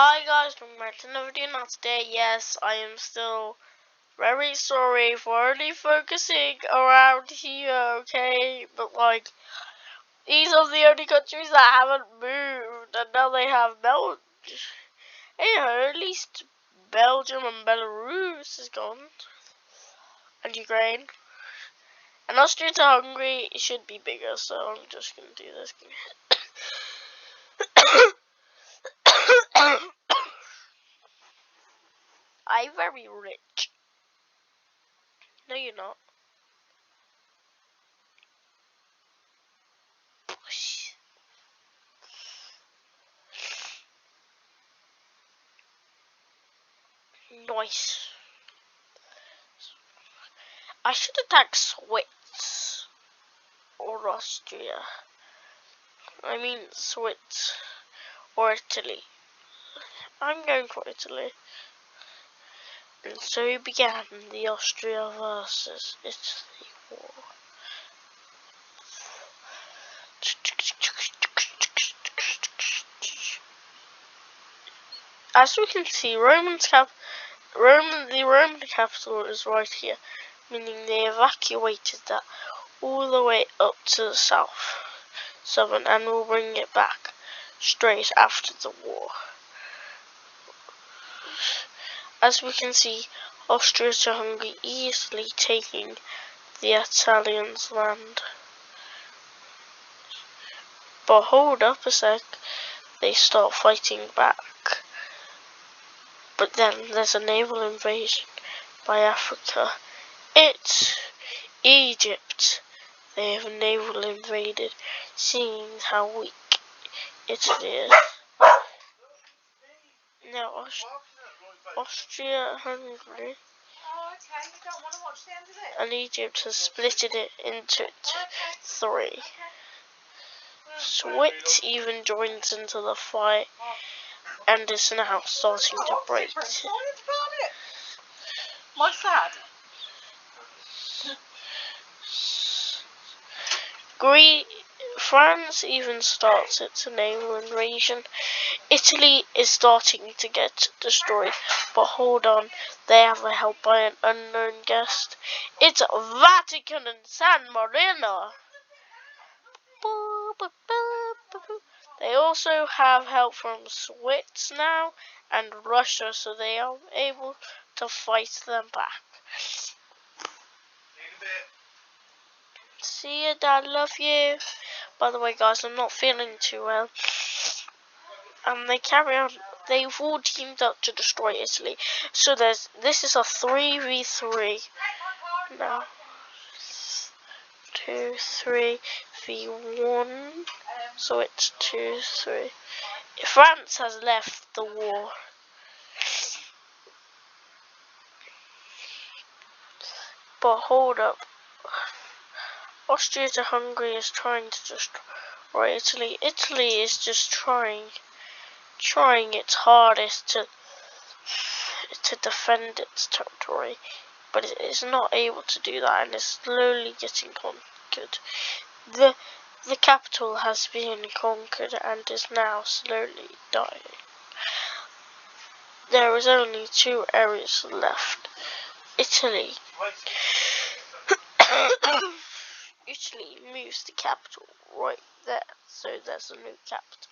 Hi guys, welcome back to another video. Now today, yes, I am still very sorry for only focusing around here, okay? But like, these are the only countries that haven't moved, and now they have Belgium. Hey, at least Belgium and Belarus is gone, and Ukraine. And Austria to Hungary, it should be bigger, so I'm just gonna do this. I'm very rich. No, you're not. Nice. I should attack Swiss or Austria. I mean Swiss or Italy. I'm going for Italy. And so began the Austria versus Italy war. As we can see, the Roman capital is right here, meaning they evacuated that all the way up to the southern, and will bring it back straight after the war. As we can see, Austria to Hungary easily taking the Italians' land. But hold up a sec, they start fighting back. But then there's a naval invasion by Africa. It's Egypt. They have naval invaded, seeing how weak Italy is. Now Austria, Hungary, and Egypt has split it into three. Swiss even joins into the fight and is now starting to break. My sad. France even starts its naval invasion. Italy is starting to get destroyed, but hold on, they have a help by an unknown guest. It's Vatican and San Marino. They also have help from Swiss now and Russia, so they are able to fight them back. See you, Dad, love you. By the way, guys, I'm not feeling too well. They carry on. They've all teamed up to destroy Italy. So this is a 3v3 now. 2, 3 v1. So it's 2, 3. France has left the war. But hold up. Austria to Hungary is trying to destroy Italy. Italy is just trying its hardest to defend its territory, but it is not able to do that, and is slowly getting conquered. The capital has been conquered and is now slowly dying. There is only 2 areas left. Italy moves the capital right there, so there's a new capital.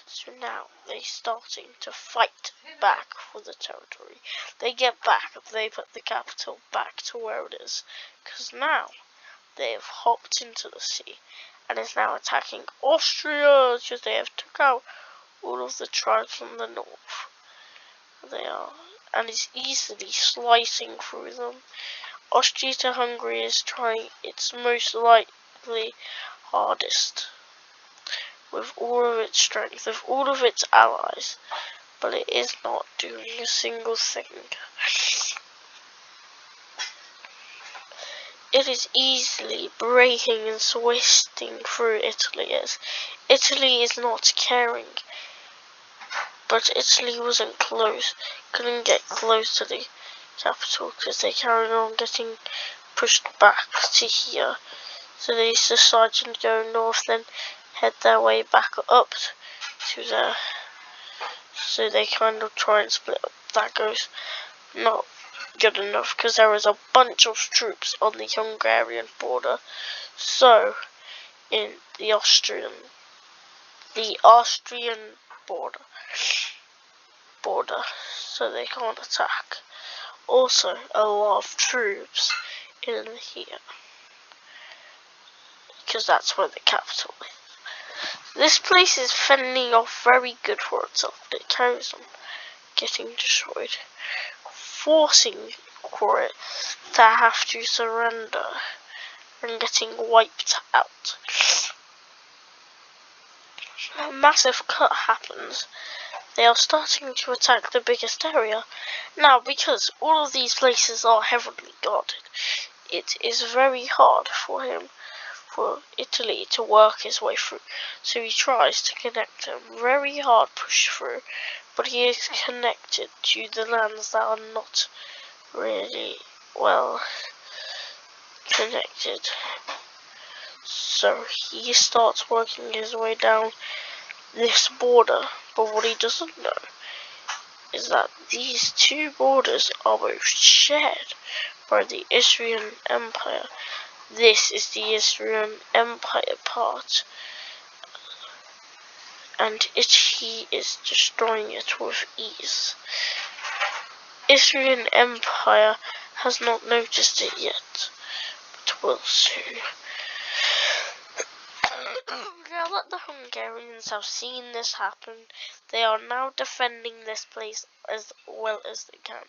So now they're starting to fight back for the territory. They get back, they put the capital back to where it is, because now they have hopped into the sea and is now attacking Austria, because they have took out all of the tribes from the north. They are, and is easily slicing through them. Austria to Hungary is trying its most likely hardest with all of its strength, with all of its allies, but it is not doing a single thing. It is easily breaking and twisting through Italy. Italy is not caring, but Italy wasn't close, couldn't get close to the capital because they carried on getting pushed back to here. So they decided to go north, then head their way back up to So they kind of try and split up. That goes not good enough because there is a bunch of troops on the Hungarian border. So in the Austrian border, so they can't attack. Also, a lot of troops in here, because that's where the capital is. This place is fending off very good for itself, but it carries on getting destroyed, forcing for it to have to surrender and getting wiped out. A massive cut happens. They are starting to attack the biggest area. Now, because all of these places are heavily guarded, it is very hard for Italy to work his way through. So he tries to connect them. Very hard push through, but he is connected to the lands that are not really well connected. So he starts working his way down this border, but what he doesn't know is that these two borders are both shared by the Austrian Empire. This is the Austrian Empire part, and he is destroying it with ease. Austrian Empire has not noticed it yet, but will soon. Now that the Hungarians have seen this happen, they are now defending this place as well as they can.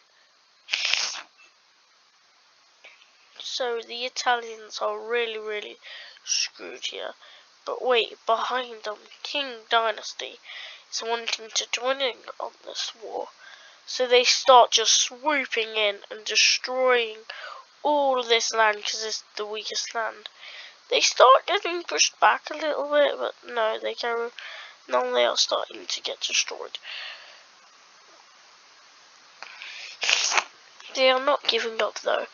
So the Italians are really screwed here. But wait, behind them, King Dynasty is wanting to join in on this war. So they start just swooping in and destroying all this land because it's the weakest land. They start getting pushed back a little bit, but no, now they are starting to get destroyed. They are not giving up though.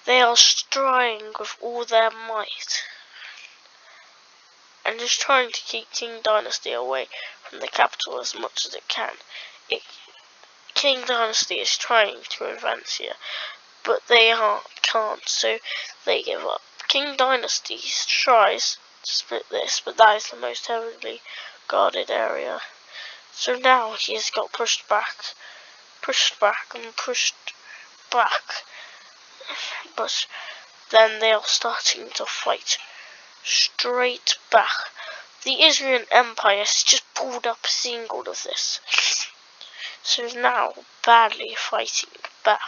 They are trying with all their might and just trying to keep King Dynasty away from the capital as much as it can. King Dynasty is trying to advance here, but they can't, so they give up. King Dynasty tries to split this, but that is the most heavily guarded area. So now he has got pushed back, but then they are starting to fight straight back. The Austrian Empire has just pulled up seeing all of this, so now badly fighting back,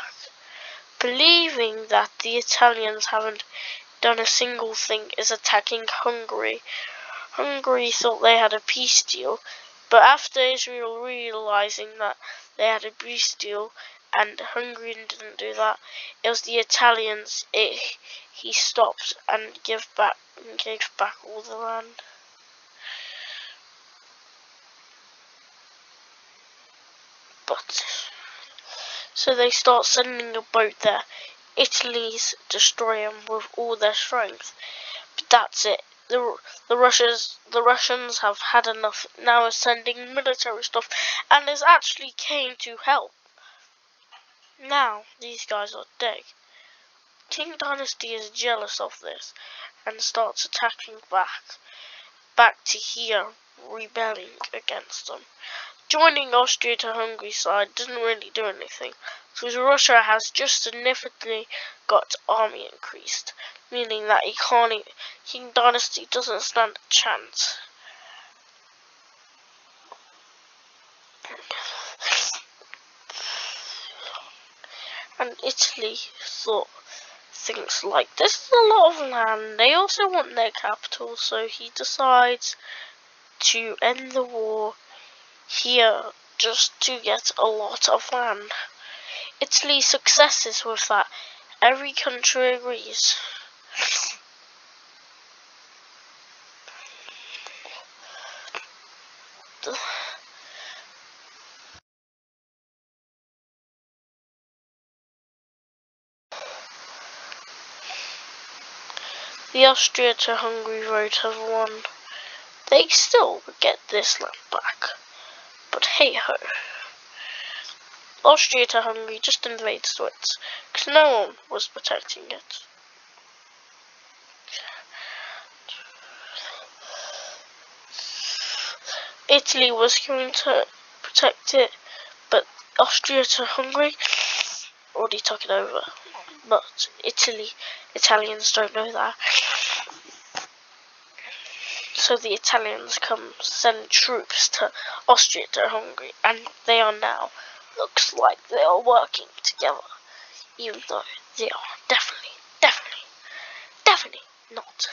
believing that the Italians haven't done a single thing is attacking Hungary. Hungary thought they had a peace deal, but after Israel realizing that they had a peace deal and Hungary didn't do that, it was the Italians. He stopped and gave back all the land. But so they start sending a boat there. Italy's destroy them with all their strength. But that's it. The Russians have had enough. Now is sending military stuff, and is actually came to help. Now these guys are dead. King Dynasty is jealous of this and starts attacking back to here, rebelling against them. Joining Austria to Hungary's side didn't really do anything, because Russia has just significantly got army increased, meaning that King Dynasty doesn't stand a chance. And Italy thought things like, this is a lot of land, they also want their capital, so he decides to end the war here just to get a lot of land. Italy's successes with that, every country agrees. The Austria to Hungary road has won. They still get this land back, but hey ho. Austria-Hungary just invades Switzerland because no one was protecting it. Italy was going to protect it, but Austria-Hungary already took it over. But Italians don't know that. So the Italians send troops to Austria-Hungary, and they are now, looks like they are working together, even though they are definitely not.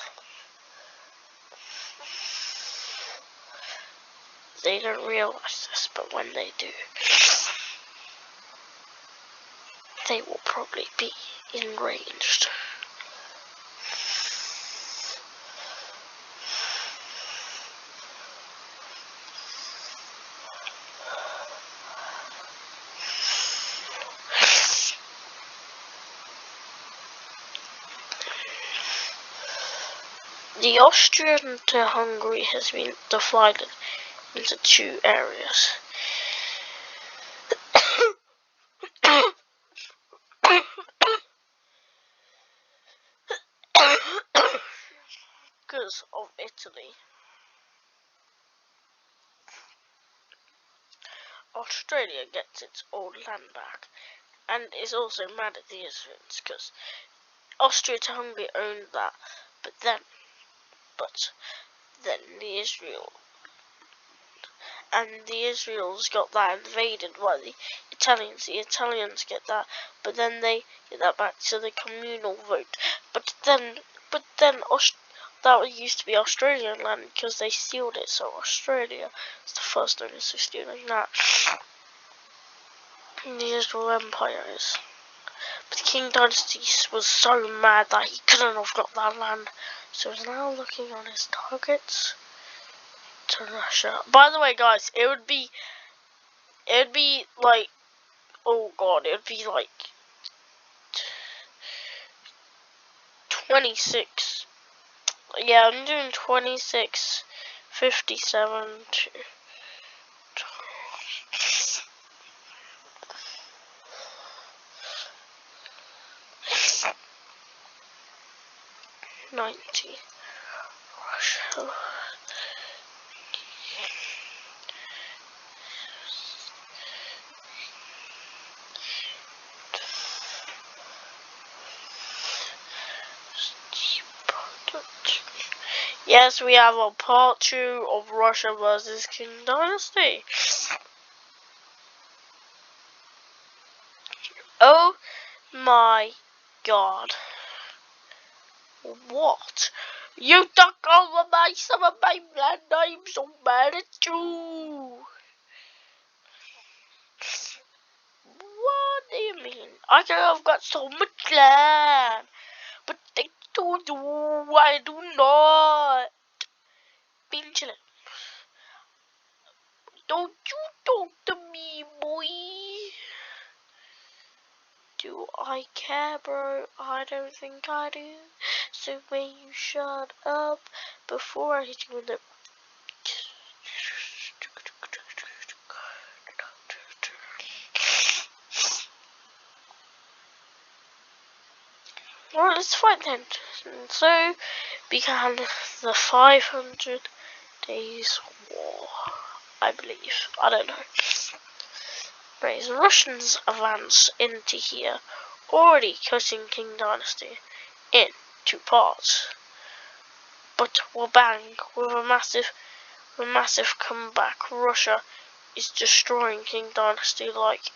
They don't realize this, but when they do, they will probably be enraged. The Austrian to Hungary has been divided into two areas. Because of Italy. Australia gets its old land back and is also mad at the Israelis because Austria-Hungary owned that, but then the Israels got that invaded by the Italians. The Italians get that, but then they get that back to the communal vote. But then that used to be Australian land because they sealed it. So Australia is the first owners of stealing that. And the Israel Empire is. But the King Dynasty was so mad that he couldn't have got that land. So he's now looking on his targets to Russia. By the way, guys, it would be like, oh god, it would be like 26. Yeah, I'm doing 26:57 to 90. Russia. Yes, we have a part 2 of Russia versus King Dynasty. Oh my god. What? You took over some of my land, I'm so mad at you. What do you mean? I could have got so much land, but they told you I do not. Been chilling. Don't you talk to me, boy. Do I care, bro? I don't think I do. So may you shut up before I hit you with the... Well, let's fight then. And so began the 500 Days War, I believe. I don't know. But the Russians advanced into here, already cutting King Dynasty in two parts. But bang, with a massive comeback, Russia is destroying King Dynasty like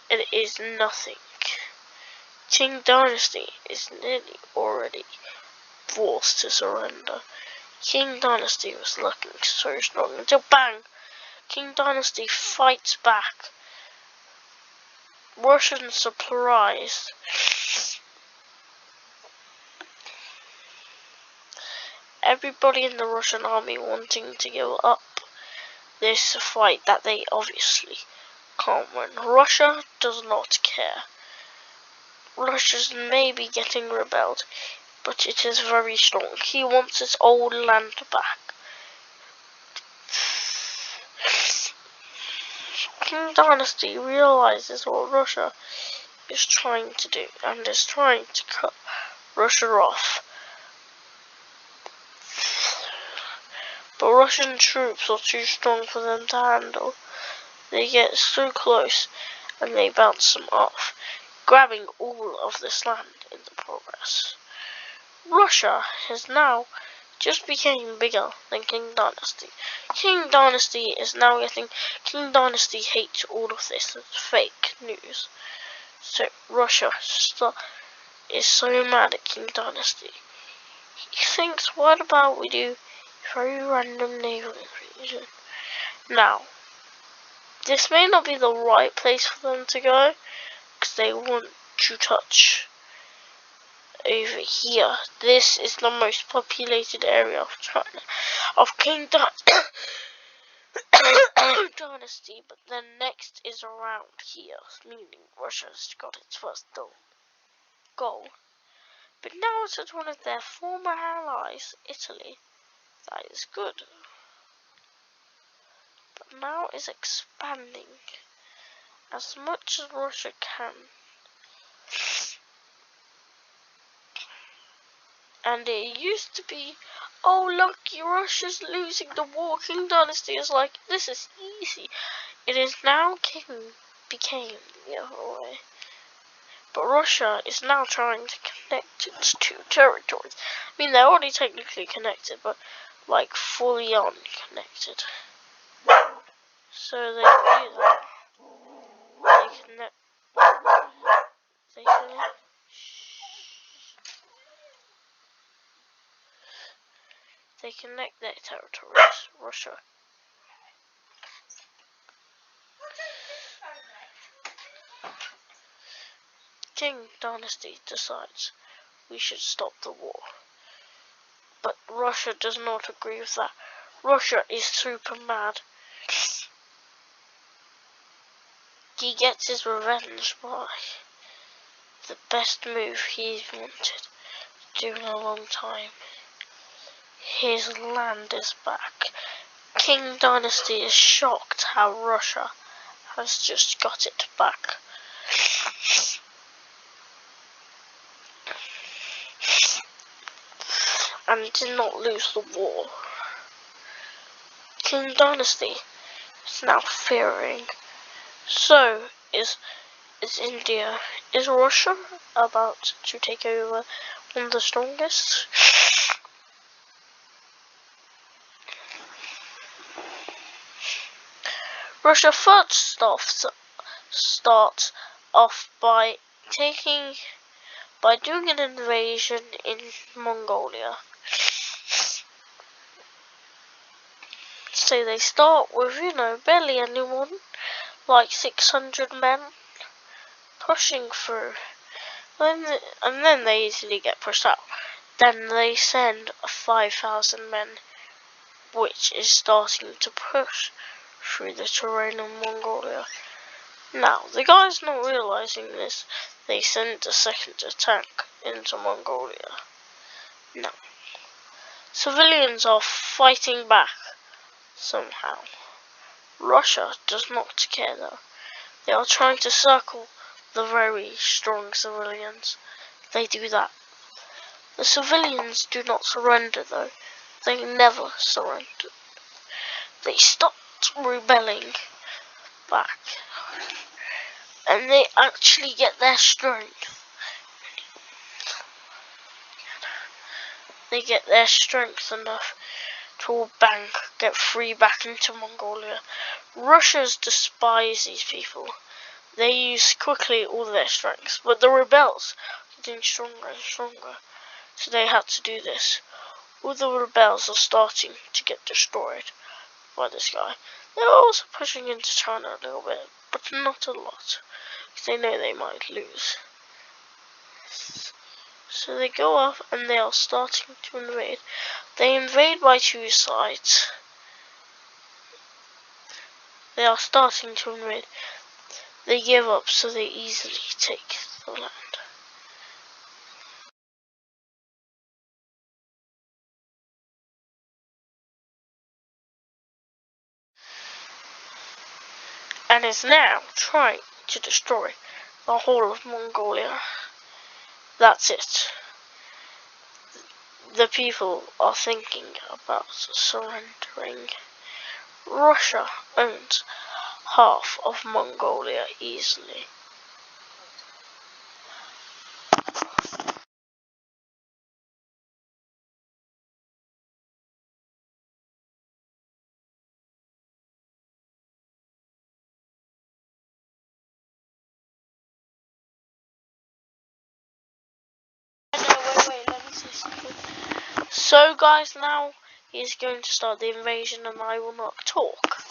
it is nothing. King Dynasty is nearly already forced to surrender. King Dynasty was looking so strong until bang! King Dynasty fights back. Russian surprise. Everybody in the Russian army wanting to give up this fight that they obviously can't win. Russia does not care. Russia's maybe getting rebelled, but it is very strong. He wants its old land back. King Dynasty realizes what Russia is trying to do and is trying to cut Russia off. But Russian troops are too strong for them to handle. They get so close and they bounce them off, grabbing all of this land in the progress. Russia has now just became bigger than King Dynasty. King Dynasty is now getting... King Dynasty hates all of this. It's fake news. So Russia is so mad at King Dynasty. He thinks, what about we do a very random naval invasion? Now, this may not be the right place for them to go, because they want to touch over here. This is the most populated area of China, of King Dynasty, but then next is around here, meaning Russia's got its first goal. But now it's at one of their former allies, Italy. That is good. But now it's expanding as much as Russia can. And it used to be, oh lucky Russia's losing the war. King Dynasty is like, this is easy. It is now became the other way. But Russia is now trying to connect its two territories. I mean, they're already technically connected, but like fully on connected. So they do that. They connect their territories. Russia. King Dynasty decides we should stop the war. But Russia does not agree with that. Russia is super mad. He gets his revenge by the best move he's wanted to do in a long time. His land is back. King Dynasty is shocked how Russia has just got it back. And did not lose the war. King Dynasty is now fearing. So is India. Is Russia about to take over one of the strongest? Russia first starts off by doing an invasion in Mongolia. So they start with, barely anyone, like 600 men, pushing through. And then they easily get pushed out. Then they send 5,000 men, which is starting to push through the terrain of Mongolia. Now, the guys not realizing this, they sent a second attack into Mongolia. Now, civilians are fighting back somehow. Russia does not care though. They are trying to circle the very strong civilians. They do that. The civilians do not surrender though. They never surrender. They stopped rebelling back. And they actually get their strength. They get their strength enough to all get free back into Mongolia. Russians despise these people. They use quickly all their strengths, but the rebels are getting stronger and stronger. So they had to do this. All the rebels are starting to get destroyed by this guy. They're also pushing into China a little bit, but not a lot, because they know they might lose. So they go off and they are starting to invade. They invade by two sides. They are starting to invade. They give up, so they easily take the land. and is now trying to destroy the whole of Mongolia. That's it. The people are thinking about surrendering. Russia owns half of Mongolia easily. No, wait, let me say something. So guys, now he's going to start the invasion and I will not talk.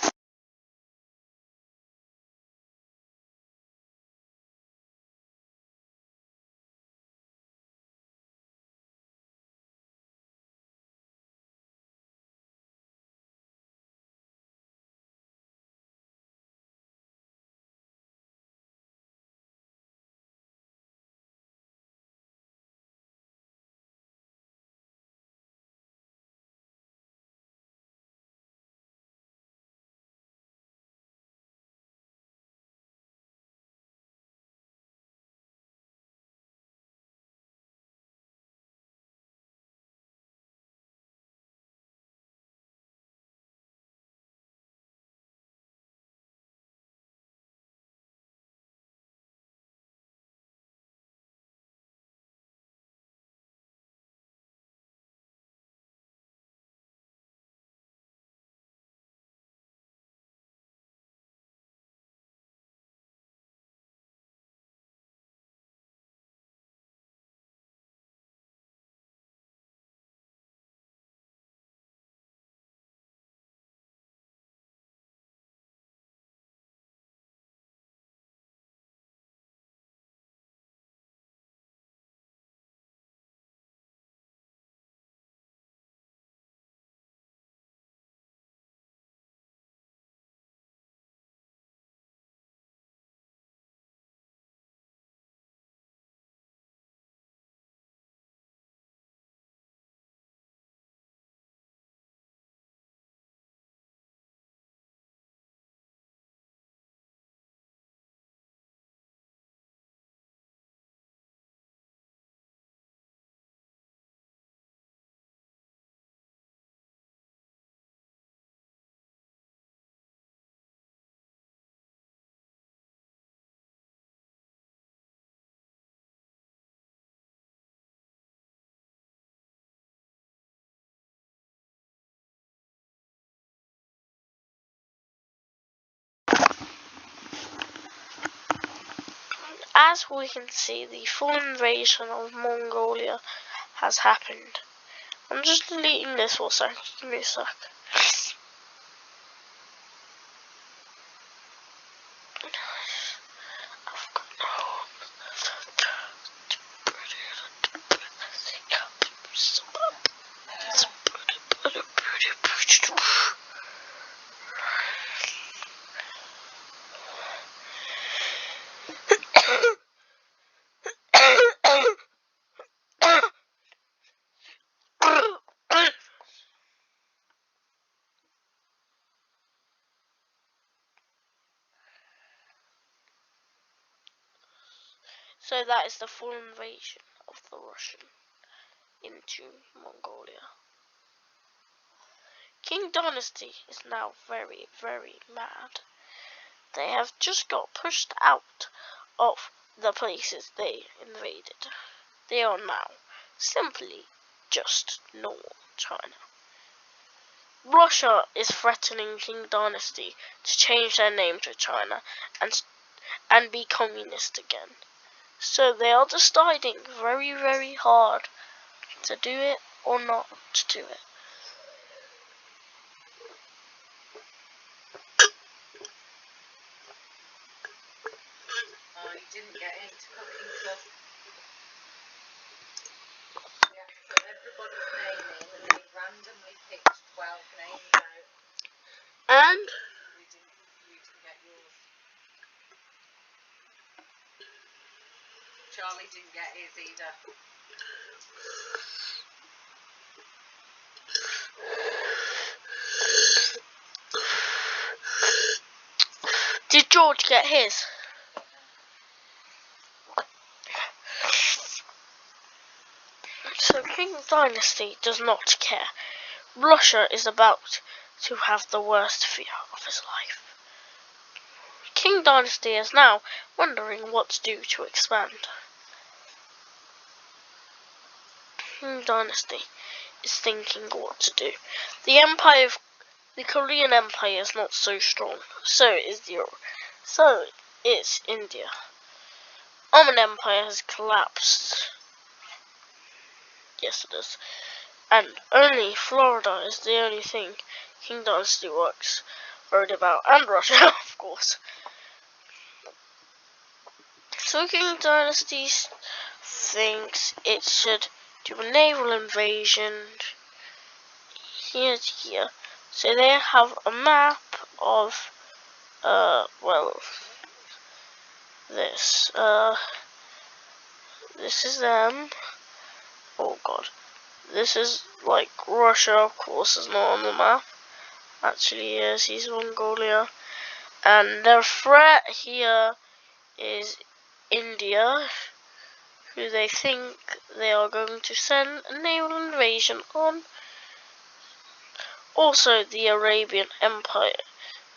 As we can see, the full invasion of Mongolia has happened. I'm just deleting this for a sec. Give me a sec. So that is the full invasion of the Russian into Mongolia. King Dynasty is now very, very mad. They have just got pushed out of the places they invaded. They are now simply just normal China. Russia is threatening King Dynasty to change their name to China and be communist again. So they are deciding very, very hard to do it or not to do it. Oh, you didn't get into cooking club. Yeah, so everybody's naming and they randomly picked 12 names out. And You didn't get yours. Charlie didn't get his either. George get his? So King Dynasty does not care. Russia is about to have the worst fear of his life. King Dynasty is now wondering what to do to expand. King Dynasty is thinking what to do. The Korean Empire is not so strong. So is India. Ottoman Empire has collapsed. Yes, it is. And only Florida is the only thing King Dynasty worried about. And Russia, of course. So King Dynasty thinks it should do a naval invasion here to here. So they have a map of, this is them. Oh god. This is like Russia, of course, is not on the map. Actually, yes, he's Mongolia. And their threat here is India, who they think they are going to send a naval invasion on. Also, the Arabian Empire.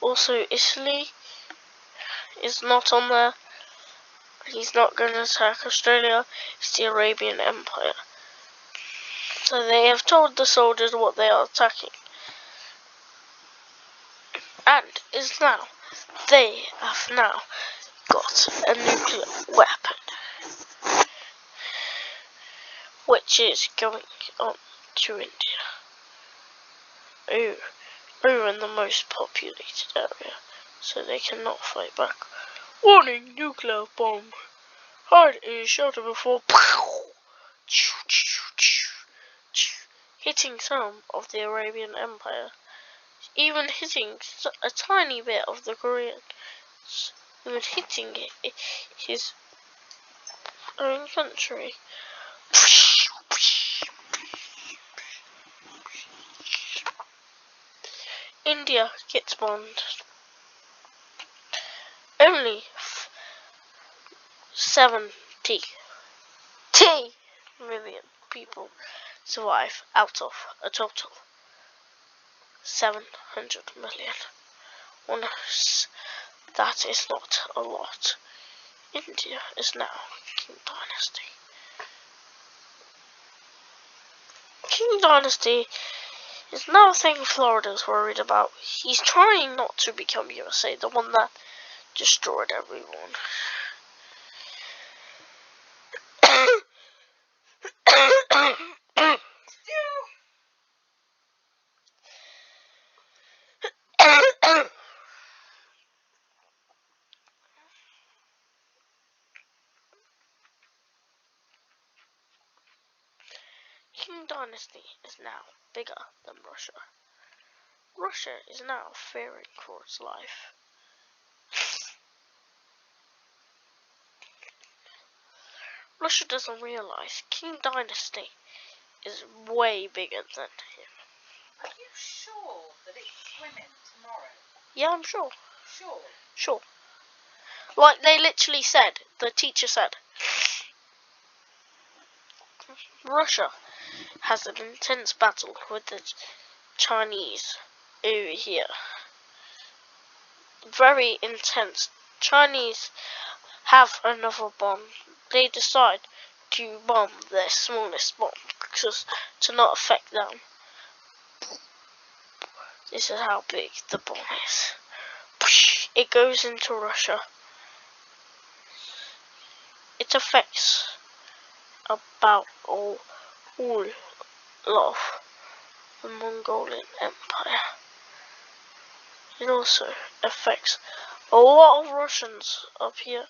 Also, Italy is not on there. He's not going to attack Australia. It's the Arabian Empire. So they have told the soldiers what they are attacking. And they have now got a nuclear weapon, which is going on to India. In the most populated area, so they cannot fight back. Warning, nuclear bomb. Hide in shelter before hitting some of the Arabian Empire, even hitting a tiny bit of the Koreans, even hitting his own country. India gets bombed. Only 70 million people survive out of a total 700 million. That is not a lot. India is now King Dynasty. King Dynasty is now a thing Florida's worried about. He's trying not to become USA, the one that destroyed everyone. King Dynasty is now bigger than Russia. Russia is now fearing for its life. Russia doesn't realize King Dynasty is way bigger than him. Are you sure that it's swimming tomorrow? Yeah, I'm sure. Sure. Like they literally said, the teacher said, Russia has an intense battle with the Chinese over here. Very intense. Chinese have another bomb. They decide to bomb their smallest bomb to not affect them. This is how big the bomb is. It goes into Russia. It affects about all of the Mongolian Empire. It also affects a lot of Russians up here,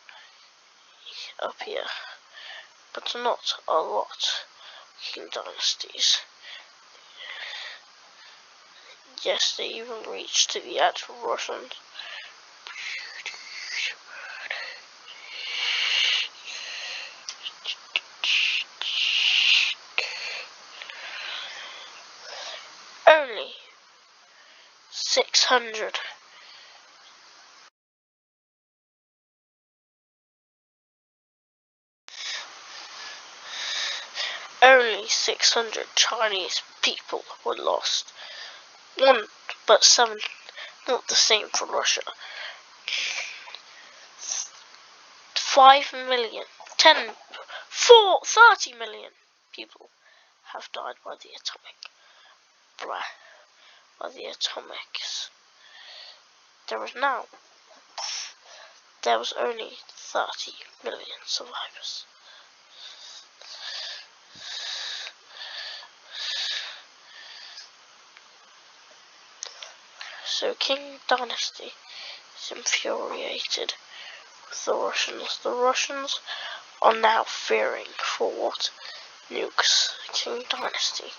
but not a lot King dynasties. Yes, they even reached to the actual Russians. Only 600 only 600 Chinese people were lost. 7, not the same for Russia. 5 million, 30 million people have died by the atomics. There was only 30 million survivors. So King Dynasty is infuriated with the Russians. The Russians are now fearing for what nukes King Dynasty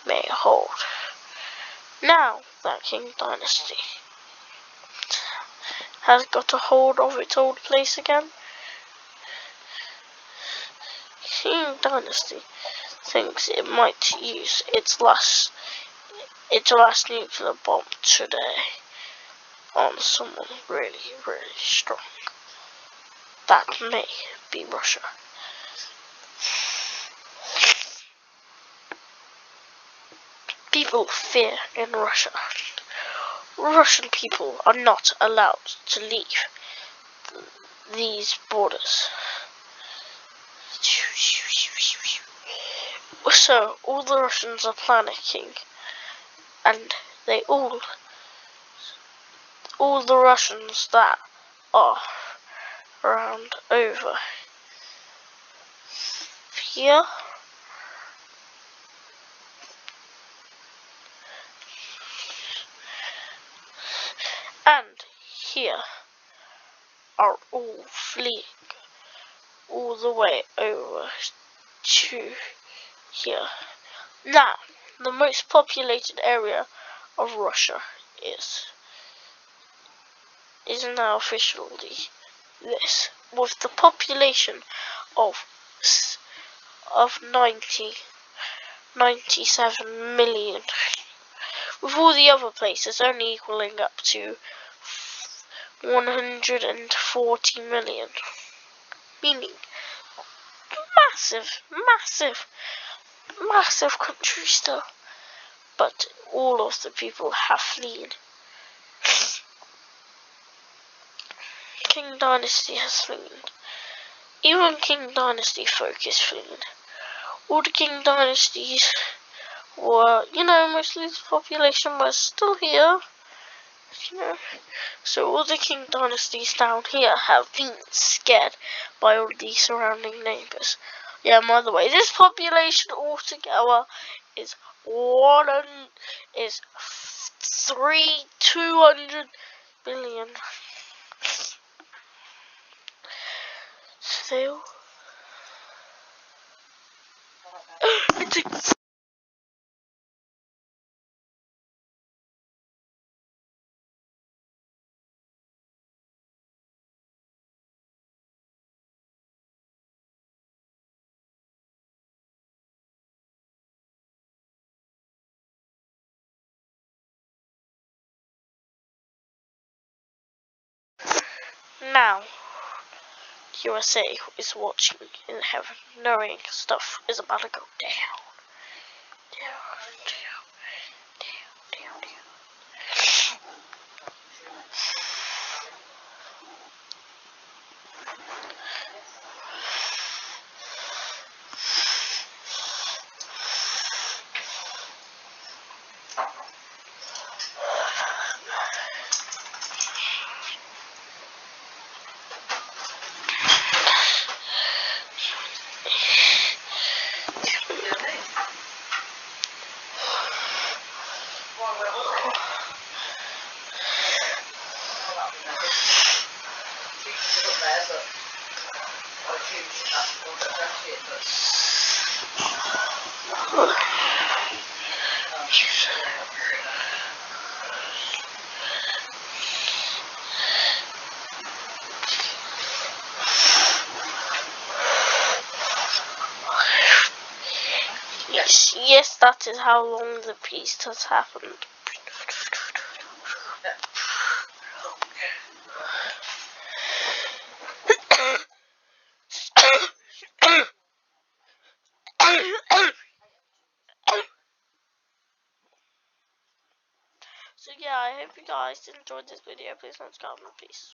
may hold. Now that King Dynasty has got a hold of its old place again, King Dynasty thinks it might use its last nuclear bomb today on someone really, really strong. That may be Russia. People fear in Russia. Russian people are not allowed to leave these borders. So all the Russians are panicking, and all the Russians that are around over here and here are all fleeing all the way over to here. Now, the most populated area of Russia is now officially this, with the population of 97 million, with all the other places only equaling up to 140 million, meaning massive country still, but all of the people have fled. King Dynasty has fled. Even King Dynasty folk is fled. All the King Dynasties were, mostly the population was still here, So all the King Dynasties down here have been scared by all the surrounding neighbours. Yeah, by the way, this population altogether is 200 billion. So they all now USA is watching in heaven, knowing stuff is about to go down. Yes, that is how long the peace has happened. So yeah, I hope you guys enjoyed this video. Please subscribe and peace.